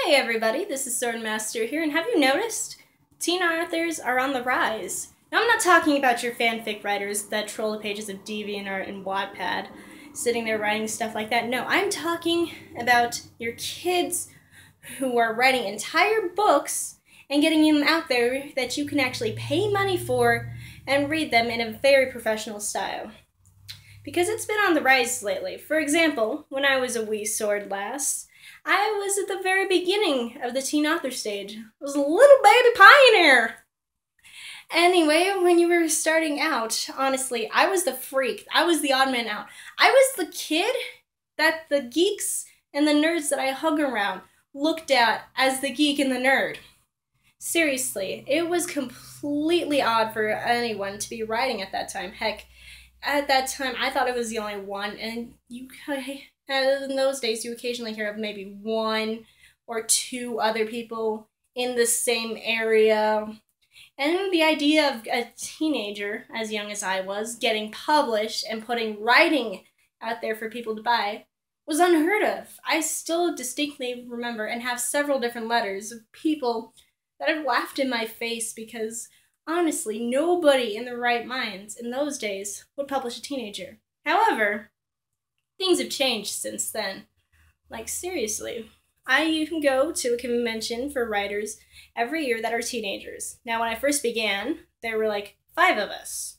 Hey everybody, this is Swordmaster here, and have you noticed? Teen authors are on the rise. Now I'm not talking about your fanfic writers that troll the pages of DeviantArt and Wattpad, sitting there writing stuff like that. No, I'm talking about your kids who are writing entire books and getting them out there that you can actually pay money for and read them in a very professional style. Because it's been on the rise lately. For example, when I was a wee sword lass, I was at the very beginning of the teen author stage. I was a little baby pioneer. Anyway, when you were starting out, honestly, I was the freak. I was the odd man out. I was the kid that the geeks and the nerds that I hung around looked at as the geek and the nerd. Seriously, it was completely odd for anyone to be writing at that time. Heck, at that time, I thought I was the only one, and in those days, you occasionally hear of maybe one or two other people in the same area. And the idea of a teenager, as young as I was, getting published and putting writing out there for people to buy was unheard of. I still distinctly remember and have several different letters of people that have laughed in my face because honestly, nobody in their right minds in those days would publish a teenager. However, things have changed since then. Like, seriously. I go to a convention for writers every year that are teenagers. Now, when I first began, there were like 5 of us.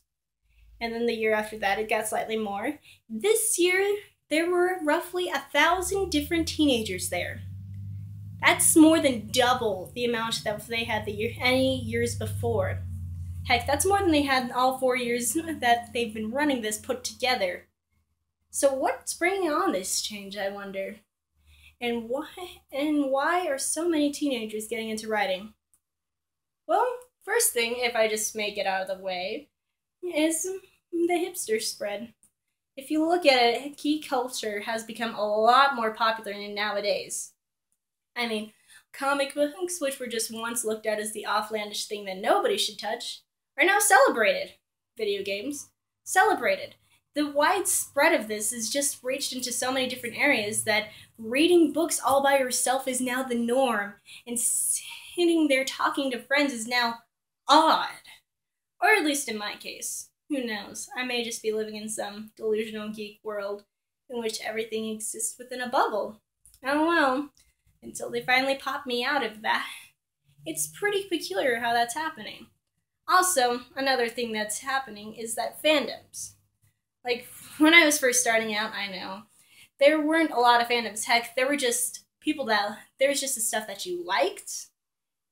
And then the year after that, it got slightly more. This year, there were roughly 1,000 different teenagers there. That's more than double the amount that they had any years before. Heck, that's more than they had all 4 years that they've been running this put together. So what's bringing on this change, I wonder? And why are so many teenagers getting into writing? Well, first thing, if I just may get out of the way, is the hipster spread. If you look at it, geek culture has become a lot more popular nowadays. I mean, comic books, which were just once looked at as the offlandish thing that nobody should touch, are now celebrated. Video games, celebrated. The widespread of this has just reached into so many different areas that reading books all by yourself is now the norm, and sitting there talking to friends is now odd. Or at least in my case. Who knows? I may just be living in some delusional geek world in which everything exists within a bubble. Oh well. Until they finally pop me out of that. It's pretty peculiar how that's happening. Also, another thing that's happening is that fandoms. Like, when I was first starting out, I know, there weren't a lot of fandoms. Heck, there were just there was just the stuff that you liked,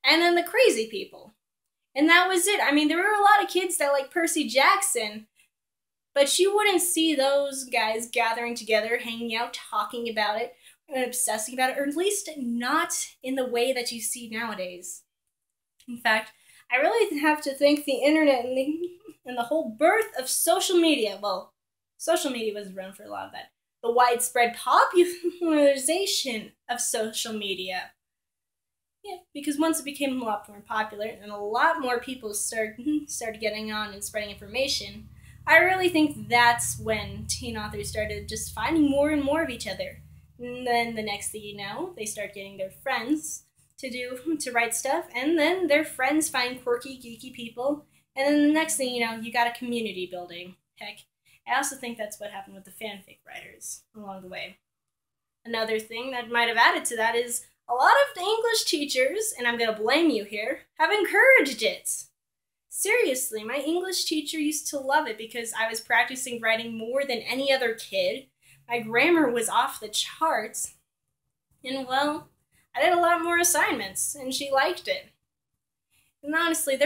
and then the crazy people. And that was it. I mean, there were a lot of kids that liked Percy Jackson, but you wouldn't see those guys gathering together, hanging out, talking about it, and obsessing about it, or at least not in the way that you see nowadays. In fact, I really have to thank the internet and the whole birth of social media. Well, social media was around for a lot of that. The widespread popularization of social media. Yeah, because once it became a lot more popular and a lot more people started getting on and spreading information, I really think that's when teen authors started just finding more and more of each other. And then the next thing you know, they start getting their friends to write stuff, and then their friends find quirky, geeky people, and then the next thing you know, you got a community building. Heck, I also think that's what happened with the fanfic writers along the way. Another thing that might have added to that is a lot of the English teachers, and I'm going to blame you here, have encouraged it. Seriously, my English teacher used to love it because I was practicing writing more than any other kid. My grammar was off the charts, and well, I did a lot more assignments, and she liked it. And honestly,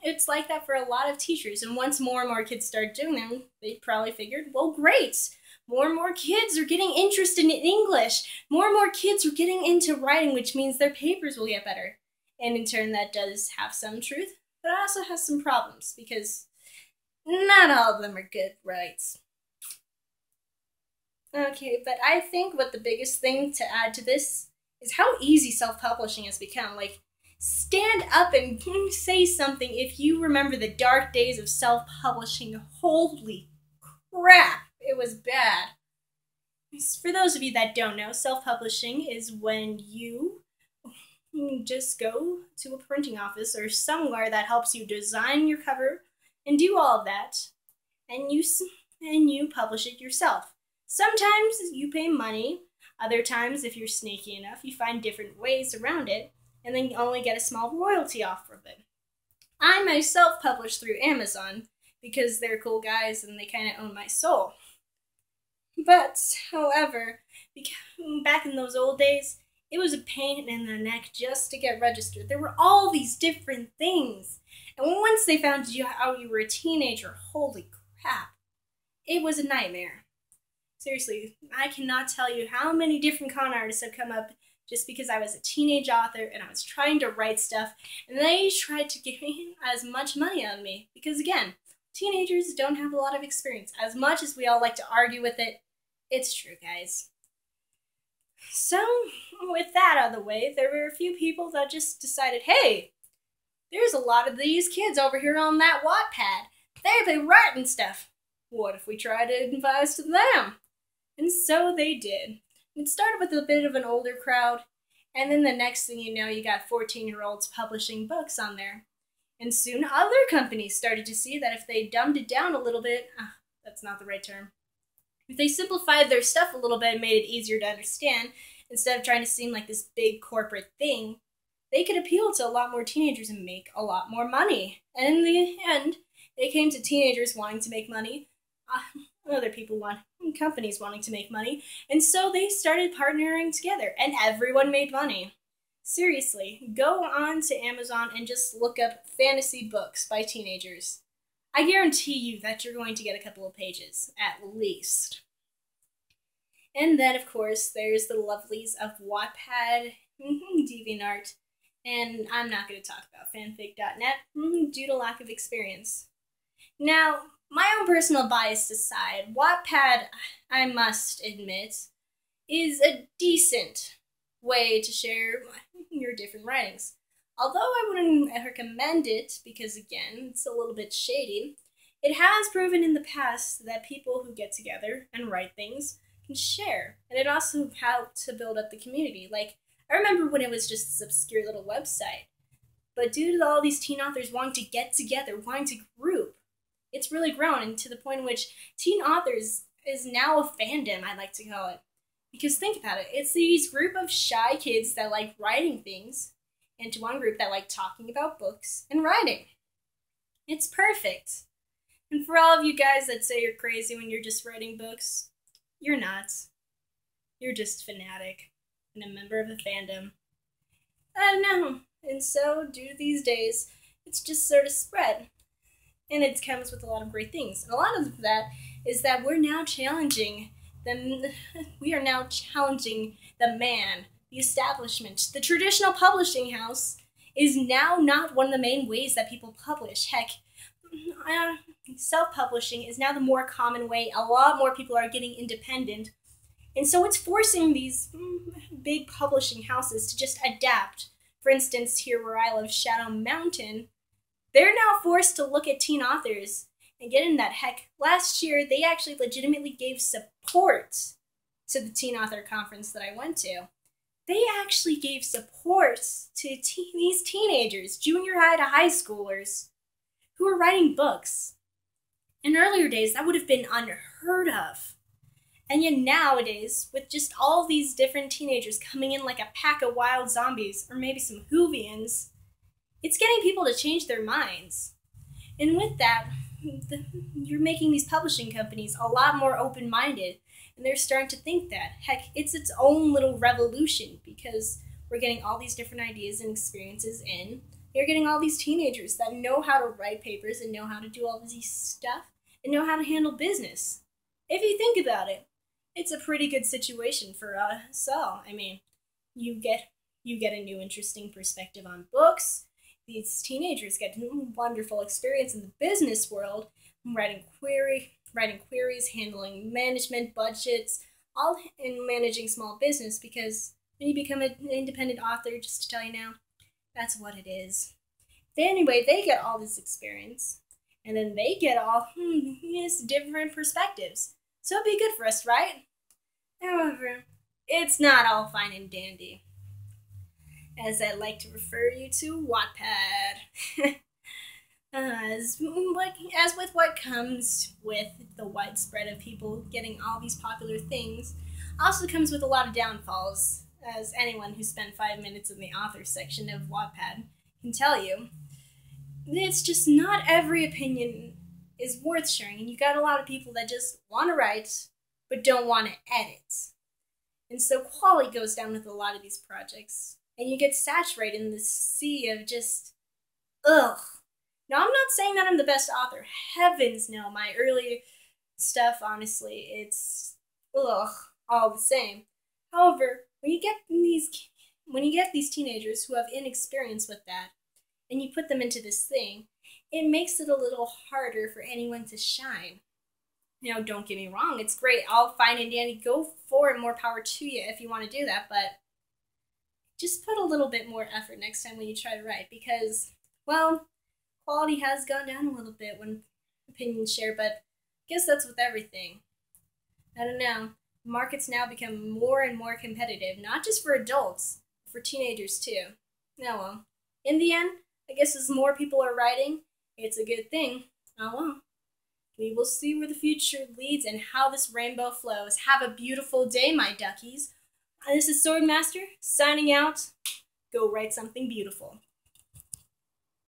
it's like that for a lot of teachers, and once more and more kids started doing them, they probably figured, well, great, more and more kids are getting interested in English, more and more kids are getting into writing, which means their papers will get better. And in turn, that does have some truth, but it also has some problems, because not all of them are good writes. Okay, but I think what the biggest thing to add to this is how easy self-publishing has become. Like, stand up and say something if you remember the dark days of self-publishing. Holy crap, it was bad. For those of you that don't know, self-publishing is when you just go to a printing office or somewhere that helps you design your cover and do all of that, and you publish it yourself. Sometimes you pay money, other times, if you're sneaky enough, you find different ways around it, and then you only get a small royalty off of it. I myself publish through Amazon because they're cool guys and they kind of own my soul. But, however, back in those old days, it was a pain in the neck just to get registered. There were all these different things. And once they found out you were a teenager, holy crap, it was a nightmare. Seriously, I cannot tell you how many different con artists have come up just because I was a teenage author and I was trying to write stuff, and they tried to give me as much money out of me. Because again, teenagers don't have a lot of experience. As much as we all like to argue with it, it's true, guys. So, with that out of the way, there were a few people that just decided, hey, there's a lot of these kids over here on that Wattpad. They've been writing stuff. What if we try to invite to them? And so they did. It started with a bit of an older crowd, and then the next thing you know, you got 14-year-olds publishing books on there. And soon other companies started to see that if they dumbed it down a little bit, that's not the right term. If they simplified their stuff a little bit and made it easier to understand, instead of trying to seem like this big corporate thing, they could appeal to a lot more teenagers and make a lot more money. And in the end, they came to teenagers wanting to make money, companies wanting to make money, and so they started partnering together, and everyone made money. Seriously, go on to Amazon and just look up fantasy books by teenagers. I guarantee you that you're going to get a couple of pages, at least. And then, of course, there's the lovelies of Wattpad, DeviantArt, and I'm not going to talk about fanfic.net due to lack of experience. Now, my own personal bias aside, Wattpad, I must admit, is a decent way to share your different writings. Although I wouldn't recommend it, because again, it's a little bit shady, it has proven in the past that people who get together and write things can share. And it also helped to build up the community. Like, I remember when it was just this obscure little website. But due to all these teen authors wanting to get together, wanting to group, it's really grown, and to the point in which teen authors is now a fandom, I like to call it. Because think about it, it's these group of shy kids that like writing things, and to one group that like talking about books and writing. It's perfect. And for all of you guys that say you're crazy when you're just writing books, you're not. You're just fanatic and a member of a fandom. No. And so, due to these days, it's just sort of spread. And it comes with a lot of great things. And a lot of that is that we're now challenging them. We are now challenging the man, the establishment. The traditional publishing house is now not one of the main ways that people publish. Heck, self-publishing is now the more common way. A lot more people are getting independent. And so it's forcing these big publishing houses to just adapt. For instance, here where I live, Shadow Mountain, they're now forced to look at teen authors and get in that. Heck, last year they actually legitimately gave support to the teen author conference that I went to. They actually gave support to these teenagers, junior high to high schoolers, who were writing books. In earlier days, that would have been unheard of. And yet nowadays, with just all these different teenagers coming in like a pack of wild zombies, or maybe some Whovians, it's getting people to change their minds. And with that, you're making these publishing companies a lot more open-minded, and they're starting to think that, heck, it's its own little revolution, because we're getting all these different ideas and experiences in. You're getting all these teenagers that know how to write papers and know how to do all this stuff and know how to handle business. If you think about it, it's a pretty good situation for us all. I mean, you get a new interesting perspective on books. These teenagers get wonderful experience in the business world, writing queries, handling management, budgets, all in managing small business, because when you become an independent author, just to tell you now, that's what it is. But anyway, they get all this experience, and then they get all these different perspectives. So it'd be good for us, right? However, it's not all fine and dandy. as I like to refer you to, Wattpad. As with what comes with the widespread of people getting all these popular things, also comes with a lot of downfalls, as anyone who spent 5 minutes in the author section of Wattpad can tell you. It's just not every opinion is worth sharing, and you got a lot of people that just want to write but don't want to edit. And so quality goes down with a lot of these projects, and you get saturated in this sea of just, ugh. Now, I'm not saying that I'm the best author. Heavens no, my early stuff, honestly, it's, ugh, all the same. However, when you get these teenagers who have inexperience with that, and you put them into this thing, it makes it a little harder for anyone to shine. Don't get me wrong, it's great. I'll fine and dandy, go for it, more power to you if you want to do that, but just put a little bit more effort next time when you try to write, because, well, quality has gone down a little bit when opinions share, but I guess that's with everything. I don't know. Markets now become more and more competitive, not just for adults, but for teenagers too. Now, well, in the end, I guess as more people are writing, it's a good thing. Oh well. We will see where the future leads and how this rainbow flows. Have a beautiful day, my duckies. This is Swordmaster, signing out. Go write something beautiful.